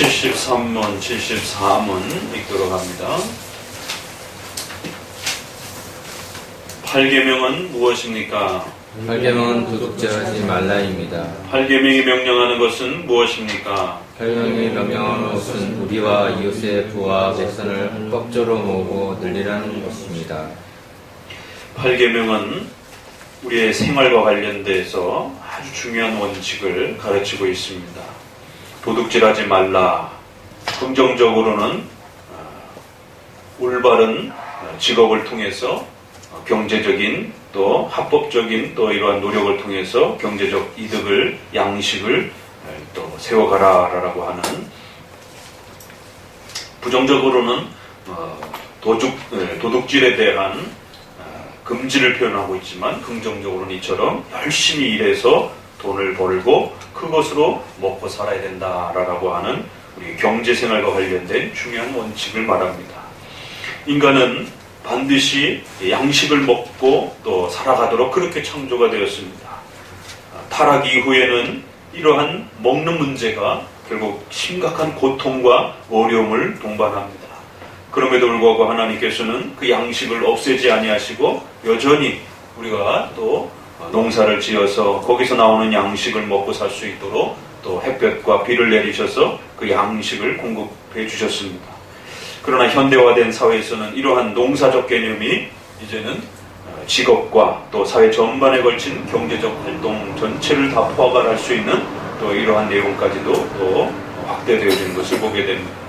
73문, 74문 읽도록 합니다. 8계명은 무엇입니까? 8계명은 도둑질하지 말라입니다. 8계명이 명령하는 것은 무엇입니까? 8계명이 명령하는 것은 우리와 이웃의 부와 백선을 합법적으로 모으고 늘리라는 것입니다. 8계명은 우리의 생활과 관련돼서 아주 중요한 원칙을 가르치고 있습니다. 도둑질하지 말라. 긍정적으로는 올바른 직업을 통해서 경제적인 또 합법적인 또 이러한 노력을 통해서 경제적 이득을 양식을 또 세워가라라고 하는, 부정적으로는 도둑질에 대한 금지를 표현하고 있지만 긍정적으로는 이처럼 열심히 일해서 돈을 벌고 그것으로 먹고 살아야 된다라고 하는 우리 경제생활과 관련된 중요한 원칙을 말합니다. 인간은 반드시 양식을 먹고 또 살아가도록 그렇게 창조가 되었습니다. 타락 이후에는 이러한 먹는 문제가 결국 심각한 고통과 어려움을 동반합니다. 그럼에도 불구하고 하나님께서는 그 양식을 없애지 아니하시고 여전히 우리가 또 농사를 지어서 거기서 나오는 양식을 먹고 살 수 있도록 또 햇볕과 비를 내리셔서 그 양식을 공급해 주셨습니다. 그러나 현대화된 사회에서는 이러한 농사적 개념이 이제는 직업과 또 사회 전반에 걸친 경제적 활동 전체를 다 포괄할 수 있는 또 이러한 내용까지도 또 확대되어지는 것을 보게 됩니다.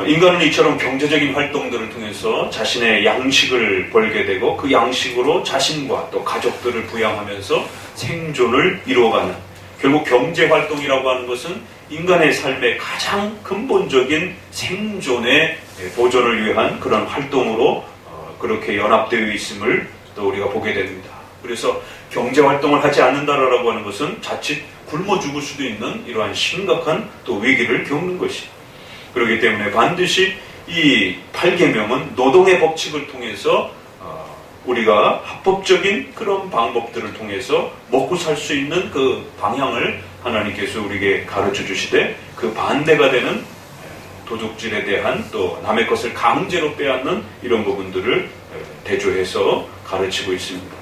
인간은 이처럼 경제적인 활동들을 통해서 자신의 양식을 벌게 되고 그 양식으로 자신과 또 가족들을 부양하면서 생존을 이루어가는, 결국 경제활동이라고 하는 것은 인간의 삶의 가장 근본적인 생존의 보존을 위한 그런 활동으로 그렇게 연합되어 있음을 또 우리가 보게 됩니다. 그래서 경제활동을 하지 않는다라고 하는 것은 자칫 굶어 죽을 수도 있는 이러한 심각한 또 위기를 겪는 것이죠. 그렇기 때문에 반드시 이 8계명은 노동의 법칙을 통해서 우리가 합법적인 그런 방법들을 통해서 먹고 살 수 있는 그 방향을 하나님께서 우리에게 가르쳐 주시되, 그 반대가 되는 도둑질에 대한 또 남의 것을 강제로 빼앗는 이런 부분들을 대조해서 가르치고 있습니다.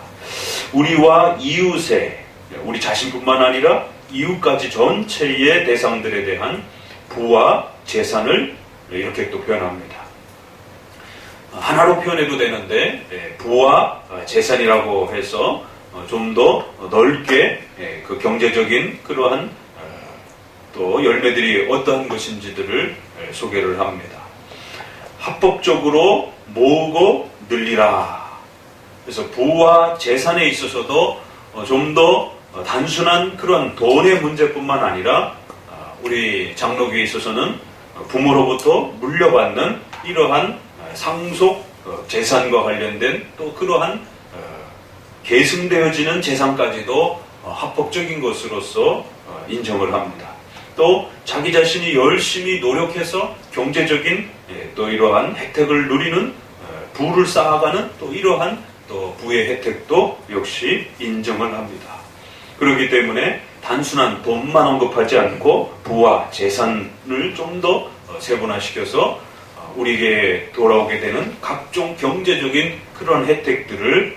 우리와 이웃의, 우리 자신뿐만 아니라 이웃까지 전체의 대상들에 대한 부와 재산을 이렇게 또 표현합니다. 하나로 표현해도 되는데 부와 재산이라고 해서 좀 더 넓게 그 경제적인 그러한 또 열매들이 어떠한 것인지들을 소개를 합니다. 합법적으로 모으고 늘리라. 그래서 부와 재산에 있어서도 좀 더 단순한 그런 돈의 문제뿐만 아니라 우리 장로교에 있어서는 부모로부터 물려받는 이러한 상속 재산과 관련된 또 그러한 계승되어지는 재산까지도 합법적인 것으로서 인정을 합니다. 또 자기 자신이 열심히 노력해서 경제적인 또 이러한 혜택을 누리는 부를 쌓아가는 또 이러한 또 부의 혜택도 역시 인정을 합니다. 그렇기 때문에 단순한 돈만 언급하지 않고 부와 재산을 좀 더 세분화시켜서 우리에게 돌아오게 되는 각종 경제적인 그런 혜택들을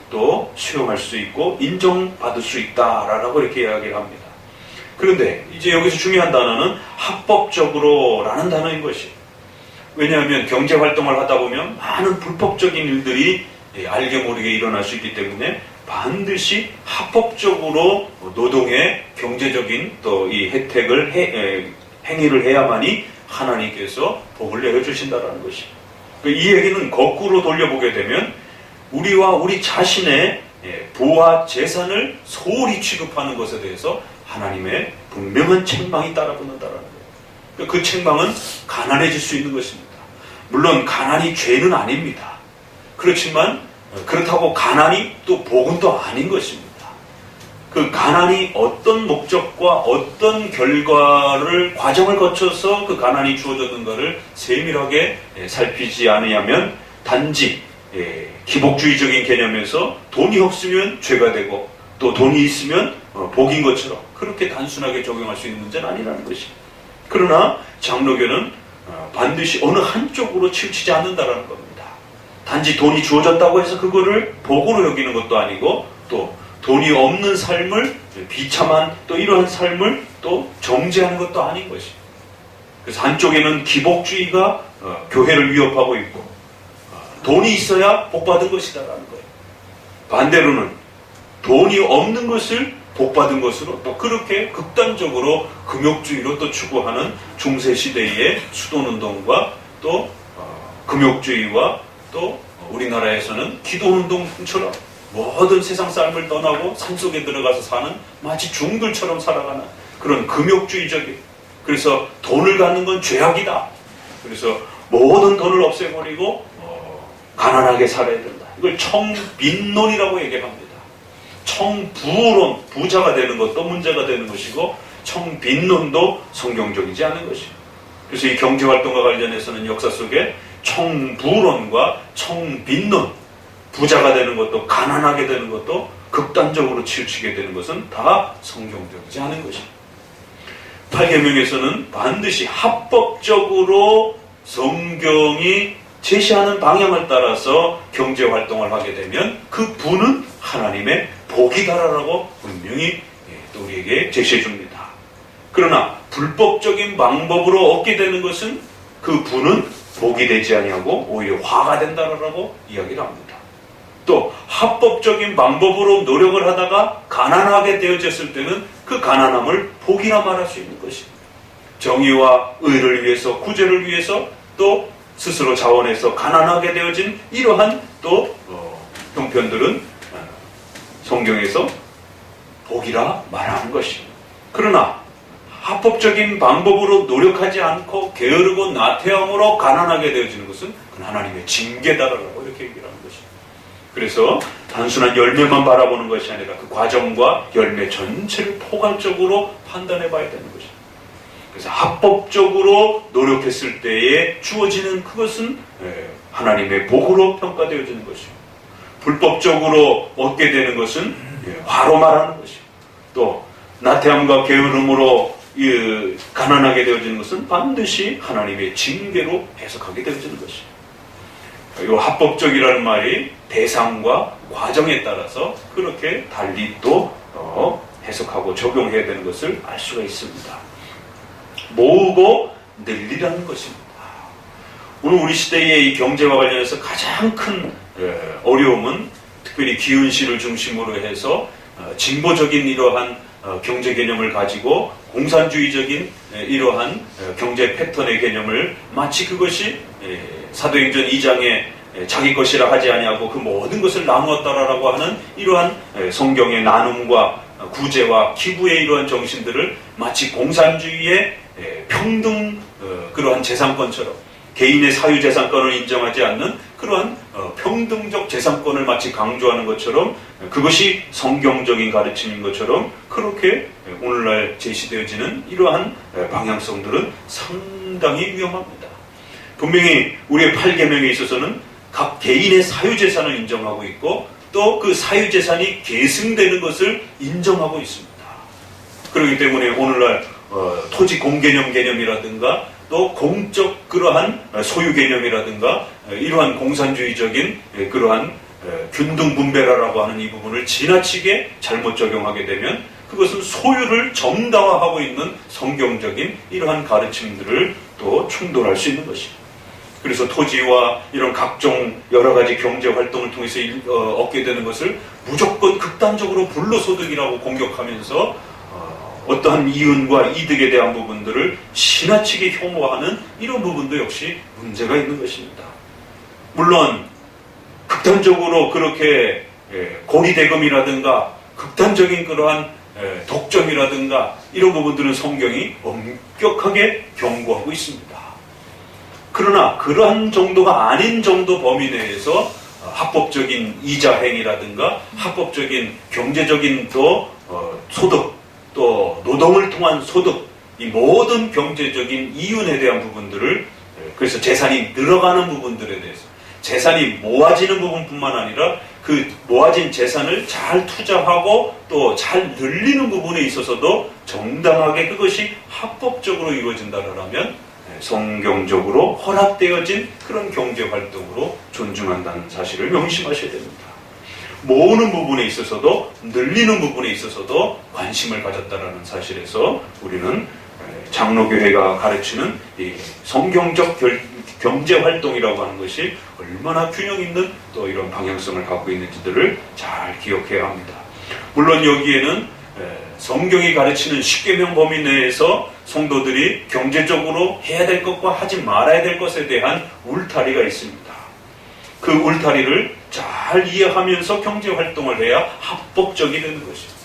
또 수용할 수 있고 인정받을 수 있다라고 이렇게 이야기를 합니다. 그런데 이제 여기서 중요한 단어는 합법적으로라는 단어인 것이에요. 왜냐하면 경제활동을 하다 보면 많은 불법적인 일들이 알게 모르게 일어날 수 있기 때문에 반드시 합법적으로 노동의 경제적인 또 이 혜택을 행위를 해야만이 하나님께서 복을 내려주신다는 것이에요. 이 얘기는 거꾸로 돌려보게 되면 우리와 우리 자신의 부와 재산을 소홀히 취급하는 것에 대해서 하나님의 분명한 책망이 따라붙는다는 거예요. 그 책망은 가난해질 수 있는 것입니다. 물론 가난이 죄는 아닙니다. 그렇지만 그렇다고 가난이 또 복은 또 아닌 것입니다. 그 가난이 어떤 목적과 어떤 과정을 거쳐서 그 가난이 주어졌는가를 세밀하게 살피지 않으면 단지 기복주의적인 개념에서 돈이 없으면 죄가 되고 또 돈이 있으면 복인 것처럼 그렇게 단순하게 적용할 수 있는 문제는 아니라는 것이. 그러나 장로교는 반드시 어느 한쪽으로 치우치지 않는다라는 겁니다. 단지 돈이 주어졌다고 해서 그거를 복으로 여기는 것도 아니고 또 돈이 없는 삶을 비참한 또 이러한 삶을 또 정죄하는 것도 아닌 것이. 그래서 한쪽에는 기복주의가 교회를 위협하고 있고 돈이 있어야 복받은 것이다라는 거예요. 반대로는 돈이 없는 것을 복받은 것으로 또 그렇게 극단적으로 금욕주의로 또 추구하는 중세시대의 수도운동과 또 금욕주의와 또 우리나라에서는 기도운동처럼 모든 세상 삶을 떠나고 산속에 들어가서 사는 마치 중들처럼 살아가는 그런 금욕주의적인, 그래서 돈을 갖는 건 죄악이다. 그래서 모든 돈을 없애버리고 가난하게 살아야 된다. 이걸 청빈론이라고 얘기합니다. 청부론, 부자가 되는 것도 문제가 되는 것이고 청빈론도 성경적이지 않은 것이고, 그래서 이 경제활동과 관련해서는 역사 속에 청부론과 청빈론, 부자가 되는 것도 가난하게 되는 것도 극단적으로 치우치게 되는 것은 다 성경적이지 않은 것입니다. 8계명에서는 반드시 합법적으로 성경이 제시하는 방향을 따라서 경제활동을 하게 되면 그 부는 하나님의 복이다라고 분명히 또 우리에게 제시해 줍니다. 그러나 불법적인 방법으로 얻게 되는 것은 그 부는 복이 되지 아니하고 오히려 화가 된다라고 이야기를 합니다. 또 합법적인 방법으로 노력을 하다가 가난하게 되어졌을 때는 그 가난함을 복이라 말할 수 있는 것입니다. 정의와 의를 위해서, 구제를 위해서 또 스스로 자원해서 가난하게 되어진 이러한 또 형편들은 성경에서 복이라 말하는 것입니다. 그러나 합법적인 방법으로 노력하지 않고 게으르고 나태함으로 가난하게 되어지는 것은 그건 하나님의 징계다라고 이렇게 얘기를 하는 것입니다. 그래서 단순한 열매만 바라보는 것이 아니라 그 과정과 열매 전체를 포괄적으로 판단해 봐야 되는 것입니다. 그래서 합법적으로 노력했을 때에 주어지는 그것은 하나님의 복으로 평가되어지는 것이고, 불법적으로 얻게 되는 것은 화로 말하는 것이고, 또 나태함과 게으름으로 가난하게 되어지는 것은 반드시 하나님의 징계로 해석하게 되어지는 것이고, 이 합법적이라는 말이 대상과 과정에 따라서 그렇게 달리 또 해석하고 적용해야 되는 것을 알 수가 있습니다. 모으고 늘리라는 것입니다. 오늘 우리 시대의 이 경제와 관련해서 가장 큰 어려움은 특별히 기은씨를 중심으로 해서 진보적인 이러한 경제 개념을 가지고 공산주의적인 이러한 경제 패턴의 개념을 마치 그것이 사도행전 2장에 자기 것이라 하지 아니하고 그 모든 것을 나누었다라고 하는 이러한 성경의 나눔과 구제와 기부의 이러한 정신들을 마치 공산주의의 평등 그러한 재산권처럼 개인의 사유재산권을 인정하지 않는 그러한 평등적 재산권을 마치 강조하는 것처럼 그것이 성경적인 가르침인 것처럼 그렇게 오늘날 제시되어지는 이러한 방향성들은 상당히 위험합니다. 분명히 우리의 8계명에 있어서는 각 개인의 사유재산을 인정하고 있고 또 그 사유재산이 계승되는 것을 인정하고 있습니다. 그렇기 때문에 오늘날 토지 공개념이라든가 또 공적 그러한 소유 개념이라든가 이러한 공산주의적인 그러한 균등 분배라라고 하는 이 부분을 지나치게 잘못 적용하게 되면 그것은 소유를 정당화하고 있는 성경적인 이러한 가르침들을 또 충돌할 수 있는 것입니다. 그래서 토지와 이런 각종 여러 가지 경제 활동을 통해서 얻게 되는 것을 무조건 극단적으로 불로소득이라고 공격하면서 어떠한 이윤과 이득에 대한 부분들을 지나치게 혐오하는 이런 부분도 역시 문제가 있는 것입니다. 물론 극단적으로 그렇게 고리대금이라든가 극단적인 그러한 독점이라든가 이런 부분들은 성경이 엄격하게 경고하고 있습니다. 그러나 그러한 정도가 아닌 정도 범위 내에서 합법적인 이자 행위라든가 합법적인 경제적인 또 소득 또 노동을 통한 소득 이 모든 경제적인 이윤에 대한 부분들을 그래서 재산이 늘어가는 부분들에 대해서 재산이 모아지는 부분뿐만 아니라 그 모아진 재산을 잘 투자하고 또 잘 늘리는 부분에 있어서도 정당하게 그것이 합법적으로 이루어진다면 성경적으로 허락되어진 그런 경제활동으로 존중한다는 사실을 명심하셔야 됩니다. 모으는 부분에 있어서도 늘리는 부분에 있어서도 관심을 가졌다는 사실에서 우리는 장로교회가 가르치는 이 성경적 경제활동이라고 하는 것이 얼마나 균형 있는 또 이런 방향성을 갖고 있는지들을 잘 기억해야 합니다. 물론 여기에는 성경이 가르치는 십계명 범위 내에서 성도들이 경제적으로 해야 될 것과 하지 말아야 될 것에 대한 울타리가 있습니다. 그 울타리를 잘 이해하면서 경제활동을 해야 합법적이 되는 것입니다.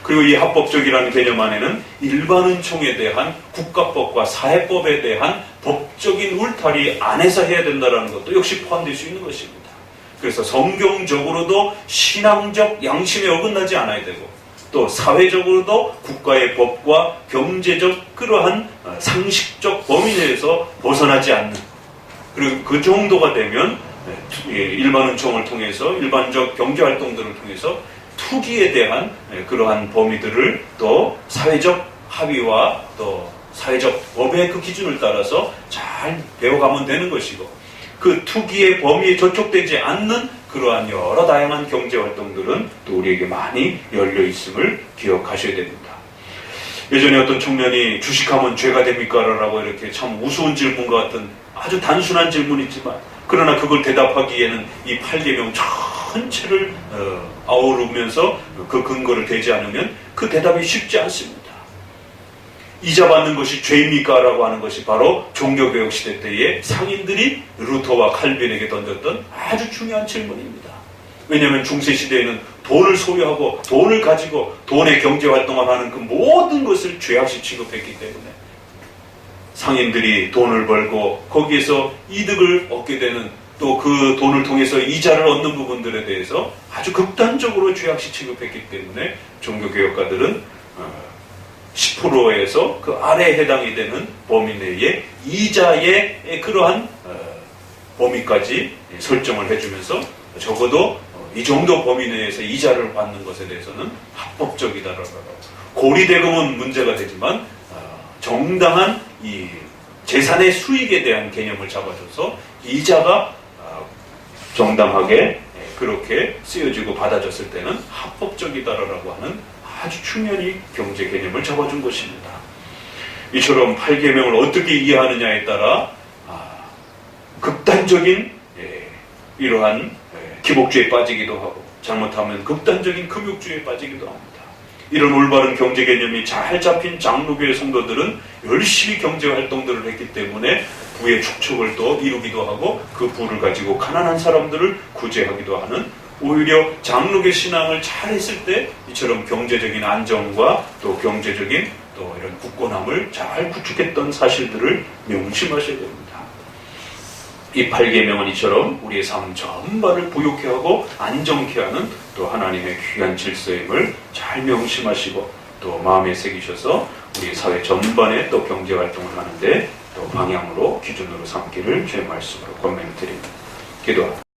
그리고 이 합법적이라는 개념 안에는 일반은총에 대한 국가법과 사회법에 대한 법적인 울타리 안에서 해야 된다는 것도 역시 포함될 수 있는 것입니다. 그래서 성경적으로도 신앙적 양심에 어긋나지 않아야 되고 또 사회적으로도 국가의 법과 경제적 그러한 상식적 범위 내에서 벗어나지 않는, 그리고 그 정도가 되면 일반은총을 통해서 일반적 경제활동들을 통해서 투기에 대한 그러한 범위들을 또 사회적 합의와 또 사회적 법의 그 기준을 따라서 잘 배워가면 되는 것이고, 그 투기의 범위에 저촉되지 않는 그러한 여러 다양한 경제활동들은 또 우리에게 많이 열려 있음을 기억하셔야 됩니다. 예전에 어떤 청년이 주식하면 죄가 됩니까? 라고 이렇게 참 우스운 질문과 같은 아주 단순한 질문이지만, 그러나 그걸 대답하기에는 이 8계명 전체를 아우르면서 그 근거를 대지 않으면 그 대답이 쉽지 않습니다. 이자 받는 것이 죄입니까? 라고 하는 것이 바로 종교개혁 시대 때에 상인들이 루터와 칼빈에게 던졌던 아주 중요한 질문입니다. 왜냐하면 중세시대에는 돈을 소유하고 돈을 가지고 돈의 경제활동을 하는 그 모든 것을 죄악시 취급했기 때문에 상인들이 돈을 벌고 거기에서 이득을 얻게 되는, 또 그 돈을 통해서 이자를 얻는 부분들에 대해서 아주 극단적으로 죄악시 취급했기 때문에 종교개혁가들은 10%에서 그 아래에 해당이 되는 범위 내에 이자의 그러한 범위까지 설정을 해주면서 적어도 이 정도 범위 내에서 이자를 받는 것에 대해서는 합법적이다라고. 고리대금은 문제가 되지만 정당한 이 재산의 수익에 대한 개념을 잡아줘서 이자가 정당하게 그렇게 쓰여지고 받아졌을 때는 합법적이다라고 하는 아주 충분히 경제 개념을 잡아준 것입니다. 이처럼 8계명을 어떻게 이해하느냐에 따라 극단적인 이러한 기복주의에 빠지기도 하고 잘못하면 극단적인 금욕주의에 빠지기도 합니다. 이런 올바른 경제 개념이 잘 잡힌 장로교회 성도들은 열심히 경제 활동들을 했기 때문에 부의 축적을 또 이루기도 하고 그 부를 가지고 가난한 사람들을 구제하기도 하는, 오히려 장로교 신앙을 잘 했을 때 이처럼 경제적인 안정과 또 경제적인 또 이런 굳건함을 잘 구축했던 사실들을 명심하셔야 됩니다. 이 8계명은 이처럼 우리의 삶 전반을 부욕케 하고 안정케 하는 또 하나님의 귀한 질서임을 잘 명심하시고 또 마음에 새기셔서 우리 사회 전반에 또 경제활동을 하는데 또 방향으로 기준으로 삼기를 주의 말씀으로 권면드립니다. 기도합니다.